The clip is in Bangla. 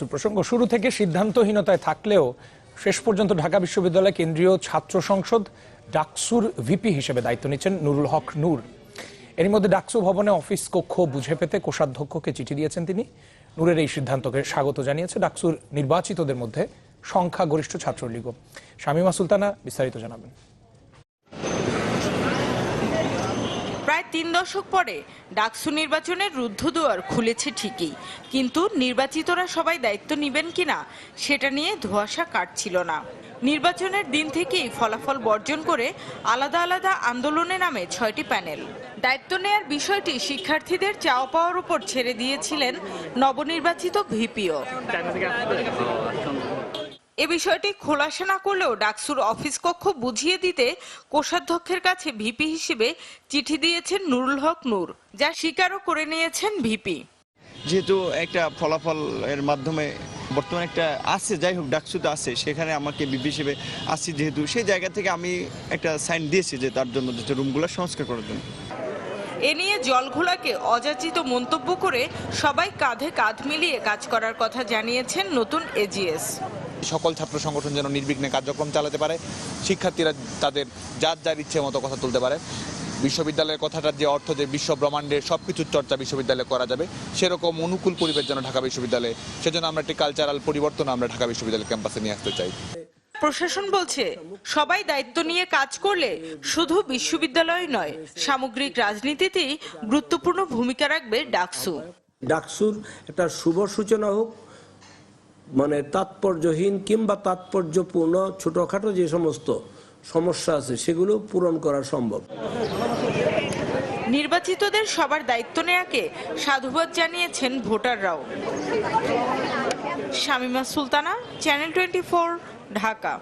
ডাকসুর প্রসঙ্গ শুরু থেকে সিদ্ধান্তহীনতায় থাকলেও শেষ পর্যন্ত ঢাকা বিশ্ববিদ্যালয় কেন্দ্রীয় ছাত্র সংসদ ডাকসুর ভিপি হিসেবে দায়িত্ব নিচ্ছেন নুরুল হক নূর। এর মধ্যে ডাকসু ভবনে অফিস কক্ষ বুঝে পেতে কোষাধ্যক্ষকে চিঠি দিয়েছেন তিনি। নূরের এই সিদ্ধান্তকে স্বাগত জানিয়েছে ডাকসুর নির্বাচিতদের মধ্যে সংখ্যাগরিষ্ঠ ছাত্রলীগও। শামীমা সুলতানা বিস্তারিত জানাবেন। প্রায় ৩ দশক পরে ডাকসু নির্বাচনের রুদ্ধদুয়ার খুলেছে ঠিকই, কিন্তু নির্বাচিতরা সবাই দায়িত্ব নেবেন কিনা সেটা নিয়ে ধোঁয়াশা কাটছিল না। নির্বাচনের দিন থেকেই ফলাফল বর্জন করে আলাদা আলাদা আন্দোলনে নামে ৬টি প্যানেল। দায়িত্ব নেয়ার বিষয়টি শিক্ষার্থীদের চাওয়া পাওয়ার উপর ছেড়ে দিয়েছিলেন নবনির্বাচিত ভিপিও। এ বিষয়টি খোলাসা না করলেও ডাকসুর অফিস কক্ষ বুঝিয়ে দিতে কোষাধ্যক্ষের কাছে ভিপি হিসেবে চিঠি দিয়েছেন নুরুল হক নূর, যা স্বীকারও করে নিয়েছেন ভিপি। যেহেতু একটা ফলাফল এর মাধ্যমে বর্তমানে একটা আছে, যাই হোক ডাকসুতে আছে, সেখানে আমাকে ভিপি হিসেবে আসছি, যেহেতু সেই জায়গা থেকে আমি একটা সাইন দিয়েছি যে তার জন্য যে রুমগুলো সংস্কার করার জন্য। এ নিয়ে জলঘোলাকে অযাচিত মন্তব্য করে সবাই কাঁধে কাঁধ মিলিয়ে কাজ করার কথা জানিয়েছেন নতুন এজিএস। সকল ছাত্র সংগঠন যেন নির্বিঘ্নে কার্যক্রম চালাতে পারে, শিক্ষার্থীরা তাদের যার ইচ্ছে মতো কথা তুলতে পারে। বিশ্ববিদ্যালয়ের কথাটার যে অর্থ যে বিশ্ব ব্রহ্মাণ্ডের সবকিছুর চর্চা বিশ্ববিদ্যালয়ে করা যাবে, সেরকম অনুকূল পরিবেশ যেন ঢাকা বিশ্ববিদ্যালয়ে, সেজন্য আমরা একটি কালচারাল পরিবর্তন আমরা ঢাকা বিশ্ববিদ্যালয় ক্যাম্পাসে নিয়ে আসতে চাই। প্রশাসন বলছে সবাই দায়িত্ব নিয়ে কাজ করলে শুধু বিশ্ববিদ্যালয় নয়, সামগ্রিক রাজনীতিতেই গুরুত্বপূর্ণ ভূমিকা রাখবে ডাকসু। ডাকসুর একটা শুভ সূচনা হোক, মানে তাৎপর্যহীন কিংবা তাৎপর্যপূর্ণ ছোটখাটো যে সমস্ত সমস্যা আছে সেগুলো পূরণ করা সম্ভব। নির্বাচিতদের সবার দায়িত্ব নেয়াকে সাধুবাদ জানিয়েছেন ভোটাররাও। শামীমা সুলতানা, চ্যানেল 24, ঢাকা।